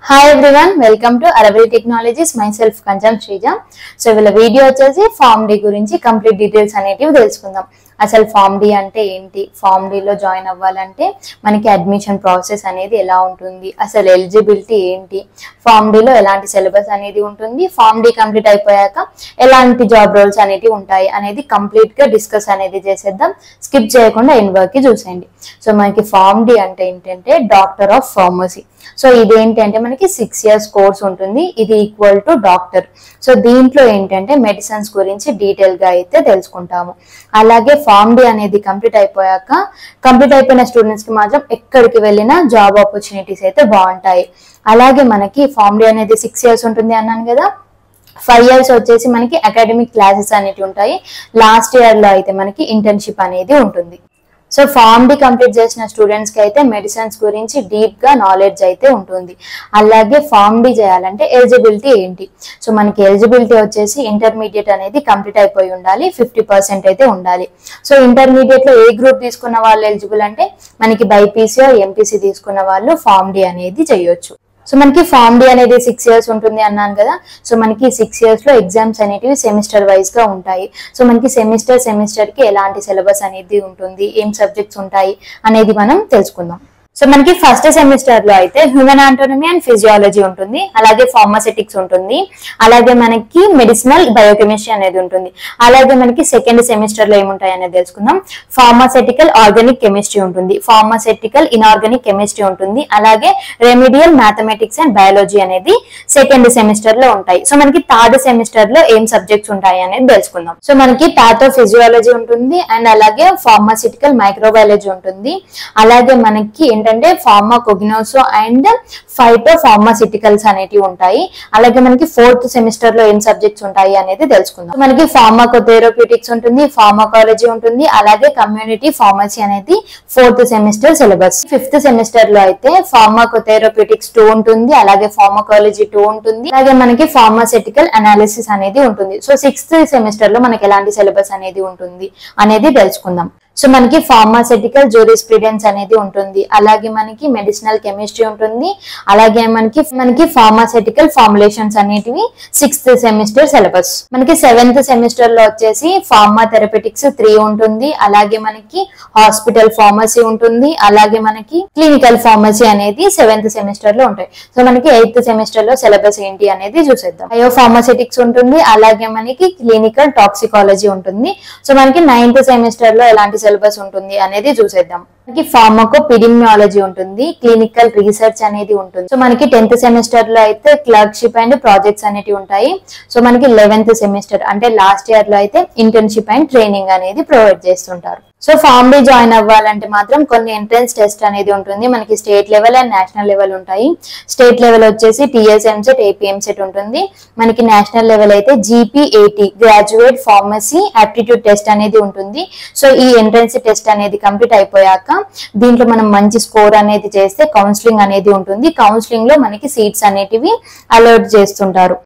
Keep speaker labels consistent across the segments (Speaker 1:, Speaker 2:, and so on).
Speaker 1: Hi everyone, welcome to Arabic Technologies. Myself Kanjam Shrija. So వీళ్ళ video వచ్చేసి form D గురించి complete details అనేటివి తెలుసుకుందాం. అసలు ఫార్మ్ డి అంటే ఏంటి, ఫార్మ్ డిలో జాయిన్ అవ్వాలంటే మనకి అడ్మిషన్ ప్రాసెస్ అనేది ఎలా ఉంటుంది, అసలు ఎలిజిబిలిటీ ఏంటి, ఫార్మ్ డిలో ఎలాంటి సిలబస్ అనేది ఉంటుంది, ఫార్మ్ డి కంప్లీట్ అయిపోయాక ఎలాంటి జాబ్ రోల్స్ అనేవి ఉంటాయి అనేది కంప్లీట్ గా డిస్కస్ అనేది చేసేద్దాం. స్కిప్ చేయకుండా ఎండ్ వరకు చూసేయండి. సో మనకి ఫార్మ్ డి అంటే ఏంటంటే డాక్టర్ ఆఫ్ ఫార్మసీ. సో ఇదేంటంటే మనకి 6 years కోర్స్ ఉంటుంది. ఇది ఈక్వల్ టు డాక్టర్. సో దీంట్లో ఏంటంటే మెడిసిన్స్ గురించి డీటెయిల్ గా అయితే తెలుసుకుంటాము. అలాగే ఫార్మ్ డి అనేది కంప్లీట్ అయిపోయిన స్టూడెంట్స్ కి మాత్రం ఎక్కడికి వెళ్ళినా జాబ్ ఆపర్చునిటీస్ అయితే బాగుంటాయి. అలాగే మనకి ఫార్మ్ డి అనేది 6 years ఉంటుంది అన్నాను కదా. 5 years వచ్చేసి మనకి అకాడమిక్ క్లాసెస్ అనేవి ఉంటాయి. లాస్ట్ ఇయర్ లో అయితే మనకి ఇంటర్న్షిప్ అనేది ఉంటుంది. సో ఫార్మ్ డి కంప్లీట్ చేసిన స్టూడెంట్స్ కి అయితే మెడిసిన్స్ గురించి డీప్ గా నాలెడ్జ్ అయితే ఉంటుంది. అలాగే ఫార్మ్ డి చేయాలంటే ఎలిజిబిలిటీ ఏంటి, సో మనకి ఎలిజిబిలిటీ వచ్చేసి ఇంటర్మీడియట్ అనేది కంప్లీట్ అయిపోయి ఉండాలి, 50% అయితే ఉండాలి. సో ఇంటర్మీడియట్ లో ఏ గ్రూప్ తీసుకున్న వాళ్ళు ఎలిజిబుల్ అంటే మనకి బైపీసీ ఎంపీసీ తీసుకున్న వాళ్ళు ఫార్మ్ డి అనేది చేయొచ్చు. సో మనకి ఫార్మ్ డి అనేది 6 years ఉంటుంది అన్నాను కదా. సో మనకి 6 years లో ఎగ్జామ్స్ అనేటివి సెమిస్టర్ వైజ్ గా ఉంటాయి. సో మనకి సెమిస్టర్ కి ఎలాంటి సిలబస్ అనేది ఉంటుంది, ఏం సబ్జెక్ట్స్ ఉంటాయి అనేది మనం తెలుసుకుందాం. సో మనకి ఫస్ట్ సెమిస్టర్ లో అయితే హ్యూమన్ ఆంటోనమీ అండ్ ఫిజియాలజీ ఉంటుంది, అలాగే ఫార్మాసిటిక్స్ ఉంటుంది, అలాగే మనకి మెడిసినల్ బయోకెమిస్ట్రీ అనేది ఉంటుంది. అలాగే మనకి సెకండ్ సెమిస్టర్ లో ఏముంటాయి అనేది తెలుసుకుందాం. ఫార్మాసిటికల్ ఆర్గానిక్ కెమిస్ట్రీ ఉంటుంది, ఫార్మాసిటికల్ ఇన్ఆర్గానిక్ కెమిస్ట్రీ ఉంటుంది, అలాగే రెమిడియల్ మ్యాథమెటిక్స్ అండ్ బయాలజీ అనేది సెకండ్ సెమిస్టర్ లో ఉంటాయి. సో మనకి థర్డ్ సెమిస్టర్ లో ఏం సబ్జెక్ట్స్ ఉంటాయి అనేది తెలుసుకుందాం. సో మనకి పాథోఫిజియాలజీ ఉంటుంది అండ్ అలాగే ఫార్మాసిటికల్ మైక్రోబయాలజీ ఉంటుంది. అలాగే మనకి ఏంటంటే ఫార్మాకోగ్నోసో అండ్ ఫైటో ఫార్మాసిటికల్స్ అనేటివి ఉంటాయి. అలాగే మనకి ఫోర్త్ సెమిస్టర్ లో ఏం సబ్జెక్ట్స్ ఉంటాయి అనేది తెలుసుకుందాం. మనకి ఫార్మాకోథెరప్యూటిక్స్ ఉంటుంది, ఫార్మాకాలజీ ఉంటుంది, అలాగే కమ్యూనిటీ ఫార్మసీ అనేది fourth semester syllabus. Fifth semester లో అయితే ఫార్మాకోథెరప్యూటిక్స్ 2 ఉంటుంది, అలాగే ఫార్మాకాలజీ 2 ఉంటుంది, అలాగే మనకి ఫార్మాసిటికల్ అనాలిసిస్ అనేది ఉంటుంది. సో 6th సెమిస్టర్ లో మనకి ఎలాంటి సిలబస్ అనేది ఉంటుంది అనేది తెలుసుకుందాం. సో మనకి ఫార్మాసిటికల్ జూరిస్ప్రుడెన్స్ అనేది ఉంటుంది, అలాగే మనకి మెడిసినల్ కెమిస్ట్రీ ఉంటుంది, అలాగే మనకి ఫార్మాసిటికల్ ఫార్ములేషన్స్ అనేటివి 6th సెమిస్టర్ సిలబస్. మనకి 7th సెమిస్టర్ లో వచ్చేసి ఫార్మా థెరపెటిక్స్ 3 ఉంటుంది, అలాగే మనకి హాస్పిటల్ ఫార్మసీ ఉంటుంది, అలాగే మనకి క్లినికల్ ఫార్మసీ అనేది 7th సెమిస్టర్ లో ఉంటాయి. సో మనకి 8th సెమిస్టర్ లో సిలబస్ ఏంటి అనేది చూసేద్దాం. బయో ఫార్మాసిటిక్స్ ఉంటుంది, అలాగే మనకి క్లినికల్ టాక్సికాలజీ ఉంటుంది. సో మనకి 9th సెమిస్టర్ లో ఎలాంటి సిలబస్ ఉంటుంది అనేది చూసేద్దాం. మనకి ఫార్మకోపిడిమియాలజీ ఉంటుంది, క్లినికల్ రీసెర్చ్ అనేది ఉంటుంది. సో మనకి 10th సెమిస్టర్ లో అయితే క్లర్క్షిప్ అండ్ ప్రాజెక్ట్స్ అనేవి ఉంటాయి. సో మనకి 11th సెమిస్టర్ అంటే లాస్ట్ ఇయర్ లో అయితే ఇంటర్న్షిప్ అండ్ ట్రైనింగ్ అనేది ప్రొవైడ్ చేస్తుంటారు. సో ఫార్మ్ డి జాయిన్ అవ్వాలంటే మాత్రం కొన్ని ఎంట్రన్స్ టెస్ట్ అనేది ఉంటుంది. మనకి state level and national level ఉంటాయి. స్టేట్ లెవెల్ వచ్చేసి టీఎస్ఎంసెట్, ఏపీఎంసెట్ ఉంటుంది. మనకి నేషనల్ లెవెల్ అయితే జీపీఏటీ గ్రాడ్యుయేట్ ఫార్మసీ ఆప్టిట్యూడ్ టెస్ట్ అనేది ఉంటుంది. సో ఈ ఎంట్రన్స్ టెస్ట్ అనేది కంప్లీట్ అయిపోయాక దీంట్లో మనం మంచి స్కోర్ అనేది చేస్తే కౌన్సిలింగ్ అనేది ఉంటుంది. కౌన్సిలింగ్ లో మనకి సీట్స్ అనేటివి అలాట్ చేస్తుంటారు.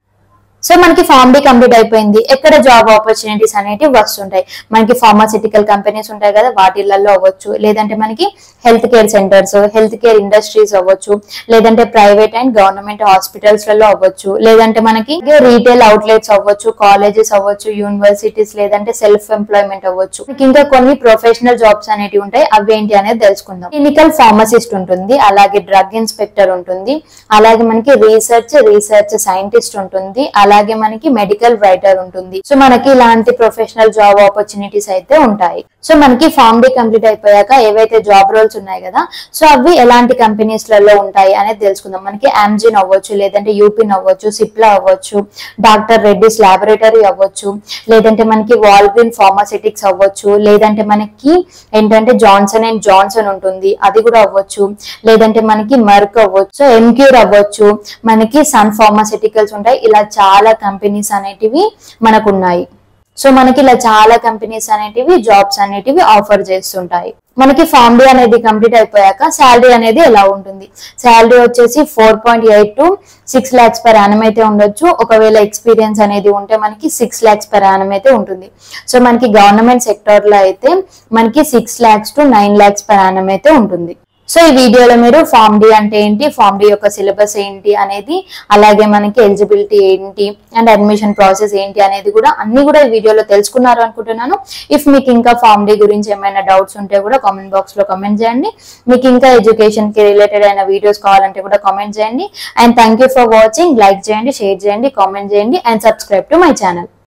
Speaker 1: సో మనకి ఫార్మ్ డి కంప్లీట్ అయిపోయింది, ఎక్కడ జాబ్ ఆపర్చునిటీస్ అనేవి వస్తుంటాయి. మనకి ఫార్మాసిటికల్ కంపెనీస్ ఉంటాయి కదా, వాటిల్లో అవ్వచ్చు, లేదంటే మనకి health care centres, health care industries అవ్వచ్చు, లేదంటే ప్రైవేట్ అండ్ గవర్నమెంట్ హాస్పిటల్స్ లలో అవ్వచ్చు, లేదంటే మనకి రీటైల్ అవుట్లెట్స్ అవ్వచ్చు, కాలేజెస్ అవ్వచ్చు, యూనివర్సిటీస్, లేదంటే సెల్ఫ్ ఎంప్లాయ్మెంట్ అవ్వచ్చు. ఇంకా కొన్ని ప్రొఫెషనల్ జాబ్స్ అనేవి ఉంటాయి, అవి ఏంటి అనేది తెలుసుకుందాం. క్లినికల్ ఫార్మసిస్ట్ ఉంటుంది, అలాగే డ్రగ్ ఇన్స్పెక్టర్ ఉంటుంది, అలాగే మనకి రీసెర్చ్ సైంటిస్ట్ ఉంటుంది, అలాగే మనకి మెడికల్ రైటర్ ఉంటుంది. సో మనకి ఇలాంటి ప్రొఫెషనల్ జాబ్ ఆపర్చునిటీస్ అయితే ఉంటాయి. సో మనకి ఫార్మ్ డి కంప్లీట్ అయిపోయాక ఏవైతే జాబ్ రోల్స్ ఉన్నాయి కదా, సో అవి ఎలాంటి కంపెనీస్ లలో ఉంటాయి అనేది తెలుసుకుందాం. మనకి ఆమ్జిన్ అవ్వచ్చు, లేదంటే యూపిన్ అవ్వచ్చు, సిప్లా అవ్వచ్చు, డాక్టర్ రెడ్డిస్ ల్యాబొరేటరీ అవ్వచ్చు, లేదంటే మనకి వాల్గ్రీన్ ఫార్మాసిటిక్స్ అవ్వచ్చు, లేదంటే మనకి ఏంటంటే జాన్సన్ అండ్ జాన్సన్ ఉంటుంది, అది కూడా అవ్వచ్చు, లేదంటే మనకి మర్క్ అవ్వచ్చు, సో ఎంక్యూర్ అవ్వచ్చు, మనకి సన్ ఫార్మాసిటికల్స్ ఉంటాయి. ఇలా చాలా కంపెనీస్ అనేటివి మనకు ఉన్నాయి. సో మనకి ఇలా చాలా కంపెనీస్ అనేటివి జాబ్స్ అనేటివి ఆఫర్ చేస్తుంటాయి. మనకి ఫార్మ్ డి అనేది కంప్లీట్ అయిపోయాక శాలరీ అనేది ఎలా ఉంటుంది. శాలరీ వచ్చేసి 4.8 to 6 lakhs per annum అయితే ఉండొచ్చు. ఒకవేళ ఎక్స్పీరియన్స్ అనేది ఉంటే మనకి 6 lakhs per annum అయితే ఉంటుంది. సో మనకి గవర్నమెంట్ సెక్టర్ లో అయితే మనకి 6 lakhs to 9 lakhs per annum అయితే ఉంటుంది. సో ఈ వీడియోలో మీరు ఫార్మ్ డి అంటే ఏంటి, ఫార్మ్ డి యొక్క సిలబస్ ఏంటి అనేది, అలాగే మనకి ఎలిజిబిలిటీ ఏంటి అండ్ అడ్మిషన్ ప్రాసెస్ ఏంటి అనేది కూడా అన్ని కూడా ఈ వీడియోలో తెలుసుకున్నారు అనుకుంటున్నాను. ఇఫ్ మీకు ఇంకా ఫార్మ్ డి గురించి ఏమైనా డౌట్స్ ఉంటే కూడా కామెంట్ బాక్స్ లో కామెంట్ చేయండి. మీకు ఇంకా ఎడ్యుకేషన్ కి రిలేటెడ్ అయిన వీడియోస్ కావాలంటే కూడా కామెంట్ చేయండి. And thank you for watching. Like చేయండి, షేర్ చేయండి, కామెంట్ చేయండి and subscribe to my channel.